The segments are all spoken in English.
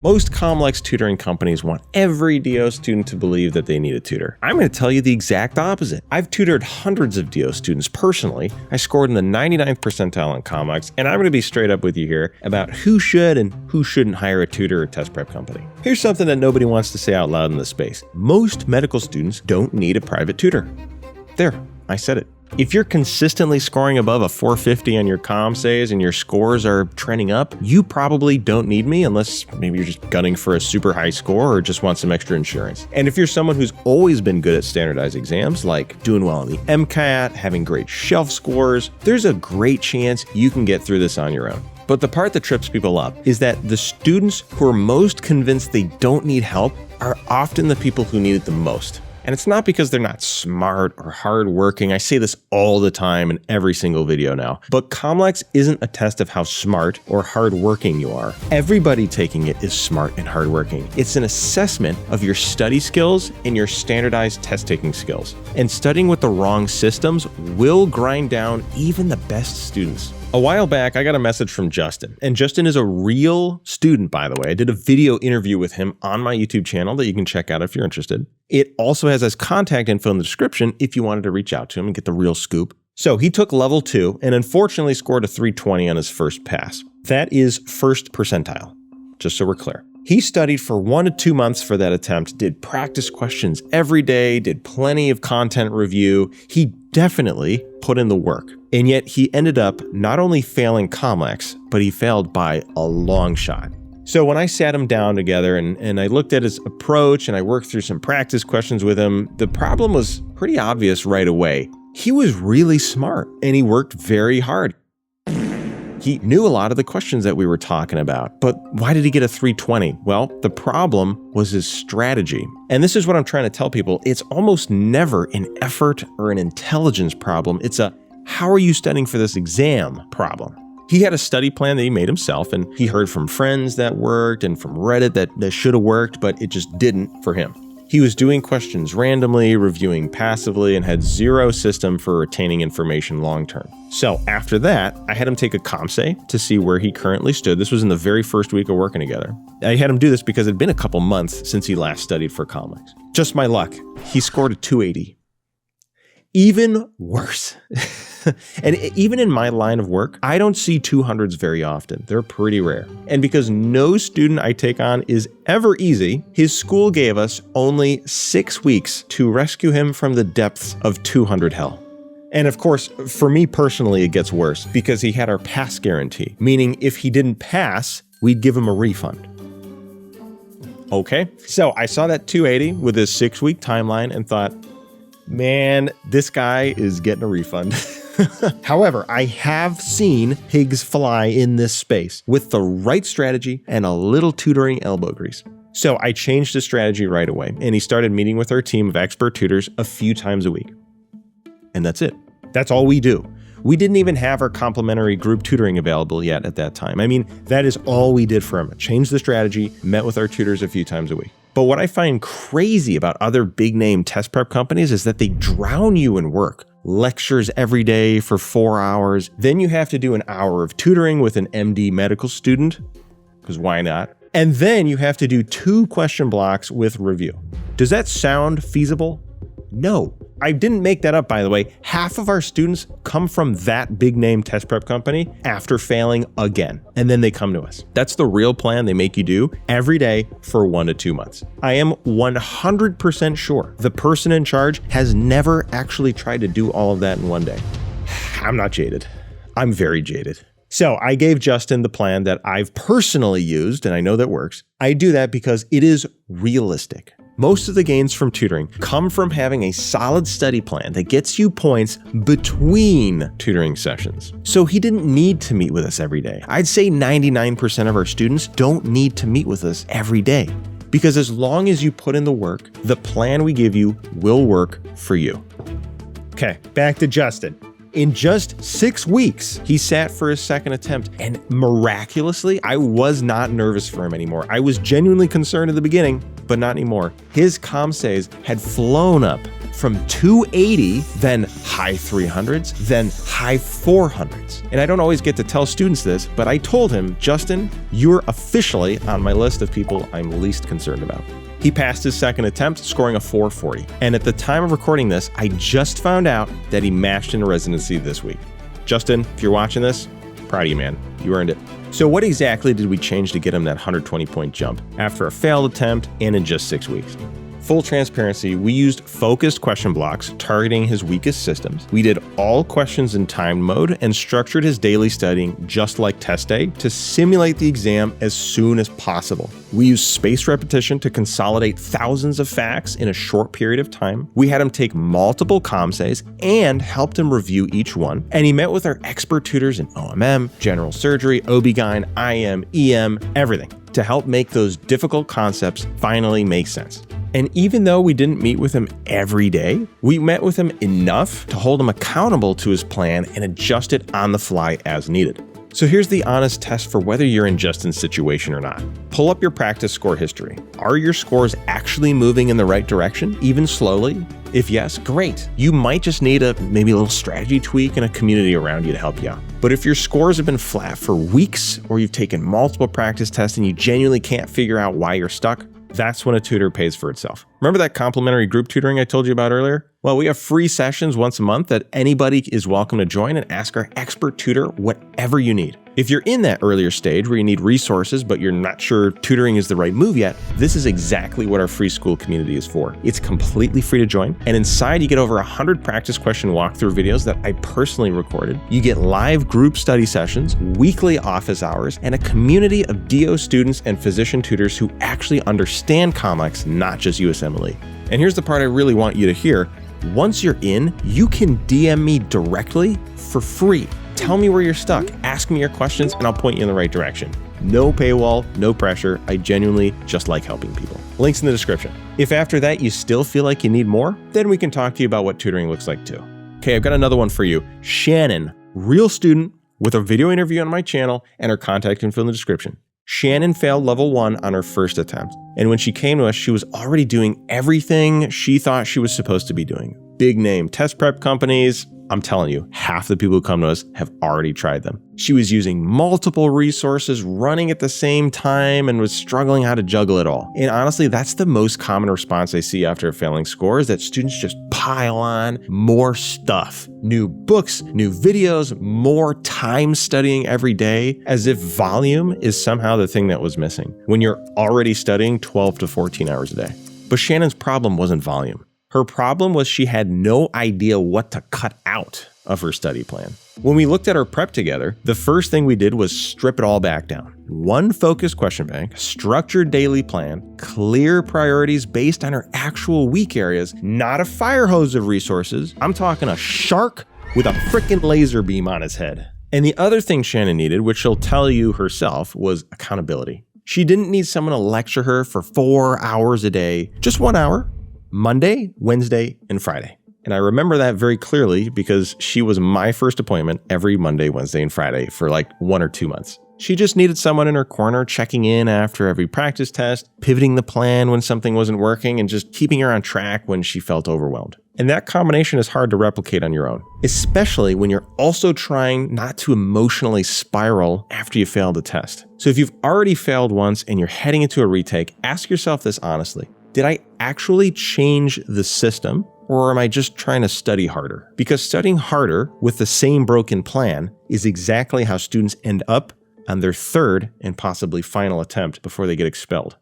Most COMLEX tutoring companies want every DO student to believe that they need a tutor. I'm going to tell you the exact opposite. I've tutored hundreds of DO students personally. I scored in the 99th percentile on COMLEX, and I'm going to be straight up with you here about who should and who shouldn't hire a tutor or test prep company. Here's something that nobody wants to say out loud in this space. Most medical students don't need a private tutor. There, I said it. If you're consistently scoring above a 450 on your COMSAs and your scores are trending up, you probably don't need me unless maybe you're just gunning for a super high score or just want some extra insurance. And if you're someone who's always been good at standardized exams, like doing well on the MCAT, having great shelf scores, there's a great chance you can get through this on your own. But the part that trips people up is that the students who are most convinced they don't need help are often the people who need it the most. And it's not because they're not smart or hardworking. I say this all the time in every single video now. But COMLEX isn't a test of how smart or hardworking you are. Everybody taking it is smart and hardworking. It's an assessment of your study skills and your standardized test-taking skills. And studying with the wrong systems will grind down even the best students. A while back, I got a message from Justin, and Justin is a real student, by the way. I did a video interview with him on my YouTube channel that you can check out if you're interested. It also has his contact info in the description if you wanted to reach out to him and get the real scoop. So he took level 2 and unfortunately scored a 320 on his first pass. That is first percentile, just so we're clear. He studied for 1 to 2 months for that attempt, did practice questions every day, did plenty of content review. He definitely put in the work. And yet he ended up not only failing COMLEX, but he failed by a long shot. So when I sat him down together and I looked at his approach and I worked through some practice questions with him, the problem was pretty obvious right away. He was really smart and he worked very hard. He knew a lot of the questions that we were talking about, but why did he get a 320? Well, the problem was his strategy. And this is what I'm trying to tell people. It's almost never an effort or an intelligence problem. It's a how are you studying for this exam problem. He had a study plan that he made himself, and he heard from friends that worked and from Reddit that should have worked, but it just didn't for him. He was doing questions randomly, reviewing passively, and had zero system for retaining information long-term. So after that, I had him take a COMSA to see where he currently stood. This was in the very first week of working together. I had him do this because it had been a couple months since he last studied for COMLEX. Just my luck, he scored a 280. Even worse. And even in my line of work, I don't see 200s very often. They're pretty rare. And because no student I take on is ever easy, his school gave us only 6 weeks to rescue him from the depths of 200 hell. And of course, for me personally, it gets worse because he had our pass guarantee, meaning if he didn't pass, we'd give him a refund. Okay, so I saw that 280 with his 6-week timeline and thought, man, this guy is getting a refund. However, I have seen pigs fly in this space with the right strategy and a little tutoring elbow grease. So I changed the strategy right away, and he started meeting with our team of expert tutors a few times a week. And that's it. That's all we do. We didn't even have our complimentary group tutoring available yet at that time. I mean, that is all we did for him. Changed the strategy, met with our tutors a few times a week. But what I find crazy about other big name test prep companies is that they drown you in work. Lectures every day for 4 hours. Then you have to do an hour of tutoring with an MD medical student, because why not? And then you have to do 2 question blocks with review. Does that sound feasible? No. I didn't make that up, by the way. Half of our students come from that big name test prep company after failing again, and then they come to us. That's the real plan they make you do every day for 1 to 2 months. I am 100% sure the person in charge has never actually tried to do all of that in one day. I'm not jaded. I'm very jaded. So I gave Justin the plan that I've personally used, and I know that works. I do that because it is realistic. Most of the gains from tutoring come from having a solid study plan that gets you points between tutoring sessions. So he didn't need to meet with us every day. I'd say 99% of our students don't need to meet with us every day, because as long as you put in the work, the plan we give you will work for you. Okay, back to Justin. In just 6 weeks, he sat for his second attempt, and miraculously, I was not nervous for him anymore. I was genuinely concerned in the beginning, but not anymore. His COMSAs had flown up from 280, then high 300s, then high 400s. And I don't always get to tell students this, but I told him, Justin, you're officially on my list of people I'm least concerned about. He passed his second attempt, scoring a 440. And at the time of recording this, I just found out that he matched into residency this week. Justin, if you're watching this, proud of you, man. You earned it. So what exactly did we change to get him that 120-point jump after a failed attempt and in just 6 weeks? Full transparency, we used focused question blocks targeting his weakest systems. We did all questions in timed mode and structured his daily studying just like test day to simulate the exam as soon as possible. We used spaced repetition to consolidate thousands of facts in a short period of time. We had him take multiple COMLEX and helped him review each one. And he met with our expert tutors in OMM, general surgery, OB-GYN, IM, EM, everything to help make those difficult concepts finally make sense. And even though we didn't meet with him every day, we met with him enough to hold him accountable to his plan and adjust it on the fly as needed. So here's the honest test for whether you're in Justin's situation or not. Pull up your practice score history. Are your scores actually moving in the right direction, even slowly? If yes, great. You might just need maybe a little strategy tweak and a community around you to help you out. But if your scores have been flat for weeks, or you've taken multiple practice tests and you genuinely can't figure out why you're stuck, that's when a tutor pays for itself. Remember that complimentary group tutoring I told you about earlier? Well, we have free sessions once a month that anybody is welcome to join and ask our expert tutor whatever you need. If you're in that earlier stage where you need resources, but you're not sure tutoring is the right move yet, this is exactly what our free Skool community is for. It's completely free to join. And inside you get over 100 practice question walkthrough videos that I personally recorded. You get live group study sessions, weekly office hours, and a community of DO students and physician tutors who actually understand COMLEX, not just USMLE. And here's the part I really want you to hear. Once you're in, you can DM me directly for free. Tell me where you're stuck, ask me your questions, and I'll point you in the right direction. No paywall, no pressure. I genuinely just like helping people. Links in the description. If after that you still feel like you need more, then we can talk to you about what tutoring looks like too. Okay, I've got another one for you. Shannon, real student with a video interview on my channel and her contact info in the description. Shannon failed level 1 on her first attempt. And when she came to us, she was already doing everything she thought she was supposed to be doing. Big name test prep companies. I'm telling you, half the people who come to us have already tried them. She was using multiple resources, running at the same time, and was struggling how to juggle it all. And honestly, that's the most common response I see after a failing score is that students just pile on more stuff. New books, new videos, more time studying every day, as if volume is somehow the thing that was missing, when you're already studying 12 to 14 hours a day. But Shannon's problem wasn't volume. Her problem was she had no idea what to cut out of her study plan. When we looked at her prep together, the first thing we did was strip it all back down. One focused question bank, structured daily plan, clear priorities based on her actual weak areas, not a fire hose of resources. I'm talking a shark with a frickin' laser beam on his head. And the other thing Shannon needed, which she'll tell you herself, was accountability. She didn't need someone to lecture her for 4 hours a day, just 1 hour. Monday, Wednesday, and Friday. And I remember that very clearly because she was my first appointment every Monday, Wednesday, and Friday for like 1 or 2 months. She just needed someone in her corner checking in after every practice test, pivoting the plan when something wasn't working, and just keeping her on track when she felt overwhelmed. And that combination is hard to replicate on your own, especially when you're also trying not to emotionally spiral after you failed a test. So if you've already failed once and you're heading into a retake, ask yourself this honestly. Did I actually change the system, or am I just trying to study harder? Because studying harder with the same broken plan is exactly how students end up on their third and possibly final attempt before they get expelled.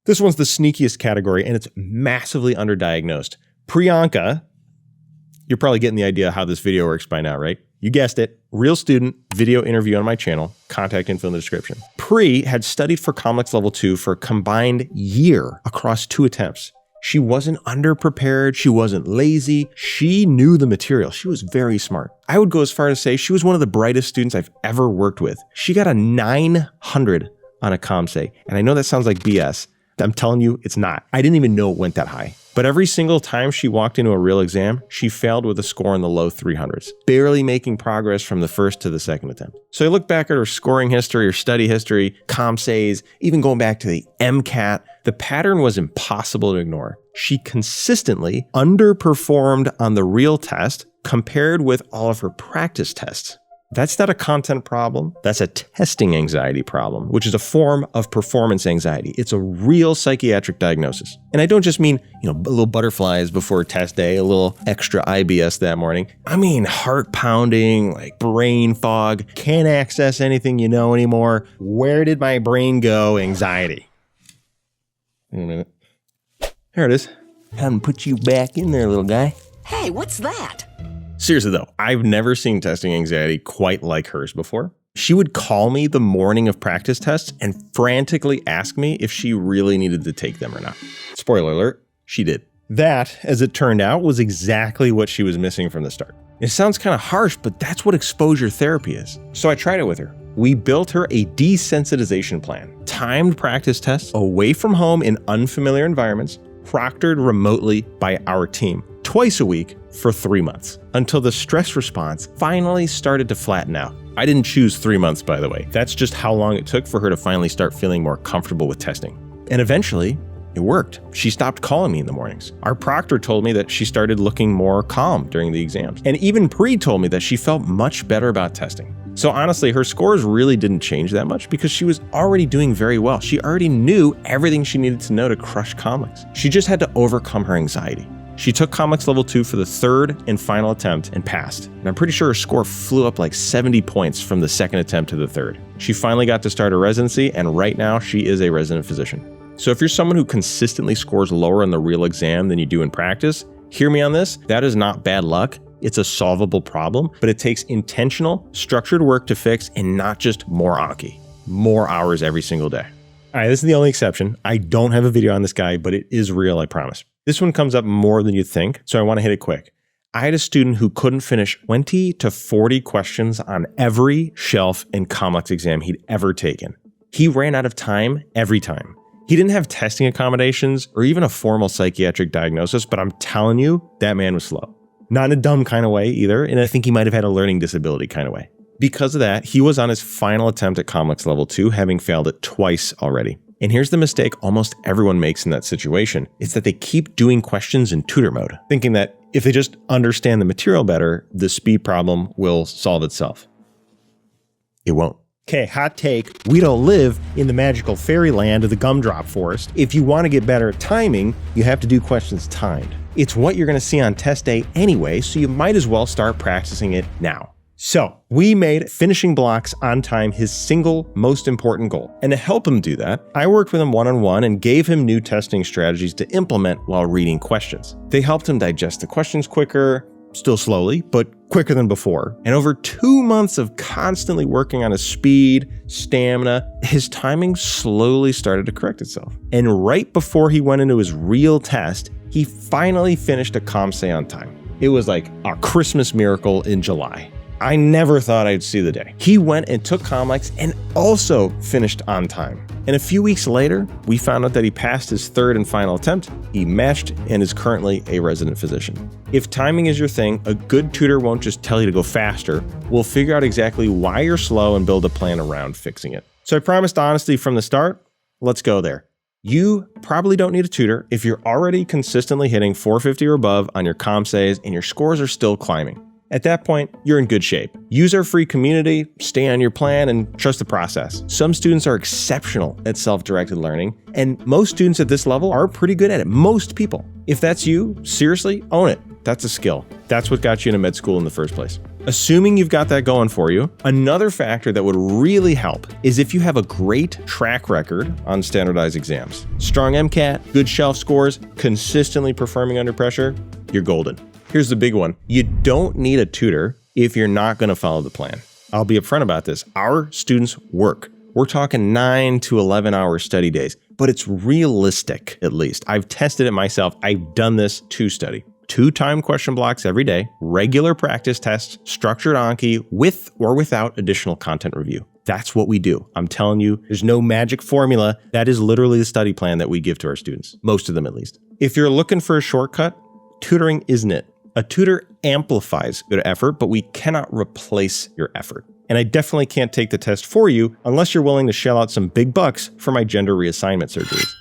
This one's the sneakiest category, and it's massively underdiagnosed. Priyanka, you're probably getting the idea how this video works by now, right? You guessed it, real student, video interview on my channel, contact info in the description. Pri had studied for COMLEX Level 2 for a combined year across 2 attempts. She wasn't underprepared, she wasn't lazy, she knew the material, she was very smart. I would go as far to say she was one of the brightest students I've ever worked with. She got a 900 on a COMSA, and I know that sounds like BS. I'm telling you, it's not. I didn't even know it went that high. But every single time she walked into a real exam, she failed with a score in the low 300s, barely making progress from the first to the second attempt. So I look back at her scoring history, her study history, COMSAs, even going back to the MCAT. The pattern was impossible to ignore. She consistently underperformed on the real test compared with all of her practice tests. That's not a content problem. That's a testing anxiety problem, which is a form of performance anxiety. It's a real psychiatric diagnosis. And I don't just mean, little butterflies before test day, a little extra IBS that morning. I mean heart pounding, like brain fog, can't access anything you know anymore. Where did my brain go? Anxiety. Wait a minute. There it is. Time to put you back in there, little guy. Hey, what's that? Seriously though, I've never seen testing anxiety quite like hers before. She would call me the morning of practice tests and frantically ask me if she really needed to take them or not. Spoiler alert, she did. That, as it turned out, was exactly what she was missing from the start. It sounds kind of harsh, but that's what exposure therapy is. So I tried it with her. We built her a desensitization plan. Timed practice tests away from home in unfamiliar environments, proctored remotely by our team, twice a week for 3 months, until the stress response finally started to flatten out. I didn't choose 3 months, by the way. That's just how long it took for her to finally start feeling more comfortable with testing. And eventually, it worked. She stopped calling me in the mornings. Our proctor told me that she started looking more calm during the exams. And even Pre told me that she felt much better about testing. So honestly, her scores really didn't change that much because she was already doing very well. She already knew everything she needed to know to crush COMLEX. She just had to overcome her anxiety. She took COMLEX Level 2 for the third and final attempt and passed. And I'm pretty sure her score flew up like 70 points from the second attempt to the third. She finally got to start her residency, and right now she is a resident physician. So if you're someone who consistently scores lower on the real exam than you do in practice, hear me on this. That is not bad luck. It's a solvable problem, but it takes intentional, structured work to fix and not just more Anki. More hours every single day. All right, this is the only exception. I don't have a video on this guy, but it is real, I promise. This one comes up more than you think, so I want to hit it quick. I had a student who couldn't finish 20 to 40 questions on every shelf and COMLEX exam he'd ever taken. He ran out of time every time. He didn't have testing accommodations or even a formal psychiatric diagnosis, but I'm telling you, that man was slow. Not in a dumb kind of way either, and I think he might have had a learning disability kind of way. Because of that, he was on his final attempt at COMLEX Level 2, having failed it twice already. And here's the mistake almost everyone makes in that situation. It's that they keep doing questions in tutor mode, thinking that if they just understand the material better, the speed problem will solve itself. It won't. Okay, hot take. We don't live in the magical fairyland of the gumdrop forest. If you want to get better at timing, you have to do questions timed. It's what you're going to see on test day anyway, so you might as well start practicing it now. So we made finishing blocks on time his single most important goal. And to help him do that, I worked with him one-on-one and gave him new testing strategies to implement while reading questions. They helped him digest the questions quicker, still slowly, but quicker than before. And over 2 months of constantly working on his speed, stamina, his timing slowly started to correct itself. And right before he went into his real test, he finally finished a COMSA on time. It was like a Christmas miracle in July. I never thought I'd see the day. He went and took COMLEX and also finished on time. And a few weeks later, we found out that he passed his third and final attempt, he matched, and is currently a resident physician. If timing is your thing, a good tutor won't just tell you to go faster. We'll figure out exactly why you're slow and build a plan around fixing it. So I promised honesty from the start. Let's go there. You probably don't need a tutor if you're already consistently hitting 450 or above on your COMSAs and your scores are still climbing. At that point, you're in good shape. Use our free community, stay on your plan, and trust the process. Some students are exceptional at self-directed learning, and most students at this level are pretty good at it. Most people. If that's you, seriously, own it. That's a skill. That's what got you into med school in the first place. Assuming you've got that going for you, another factor that would really help is if you have a great track record on standardized exams. Strong MCAT, good shelf scores, consistently performing under pressure, you're golden. Here's the big one. You don't need a tutor if you're not going to follow the plan. I'll be upfront about this. Our students work. We're talking 9 to 11 hour study days, but it's realistic, at least. I've tested it myself. I've done this to study. 2 time question blocks every day, regular practice tests, structured Anki with or without additional content review. That's what we do. I'm telling you, there's no magic formula. That is literally the study plan that we give to our students, most of them at least. If you're looking for a shortcut, tutoring isn't it. A tutor amplifies good effort, but we cannot replace your effort. And I definitely can't take the test for you unless you're willing to shell out some big bucks for my gender reassignment surgeries.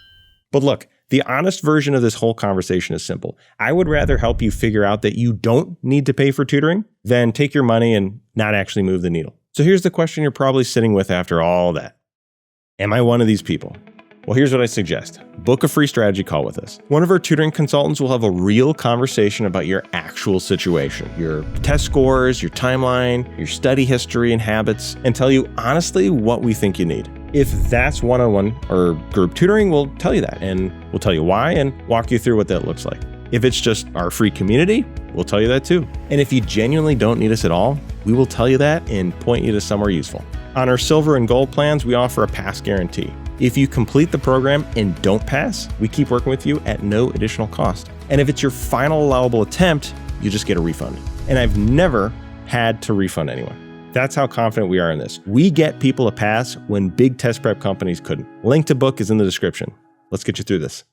But look, the honest version of this whole conversation is simple. I would rather help you figure out that you don't need to pay for tutoring than take your money and not actually move the needle. So here's the question you're probably sitting with after all that. Am I one of these people? Well, here's what I suggest. Book a free strategy call with us. One of our tutoring consultants will have a real conversation about your actual situation, your test scores, your timeline, your study history and habits, and tell you honestly what we think you need. If that's one-on-one or group tutoring, we'll tell you that, and we'll tell you why and walk you through what that looks like. If it's just our free community, we'll tell you that too. And if you genuinely don't need us at all, we will tell you that and point you to somewhere useful. On our silver and gold plans, we offer a pass guarantee. If you complete the program and don't pass, we keep working with you at no additional cost. And if it's your final allowable attempt, you just get a refund. And I've never had to refund anyone. That's how confident we are in this. We get people a pass when big test prep companies couldn't. Link to book is in the description. Let's get you through this.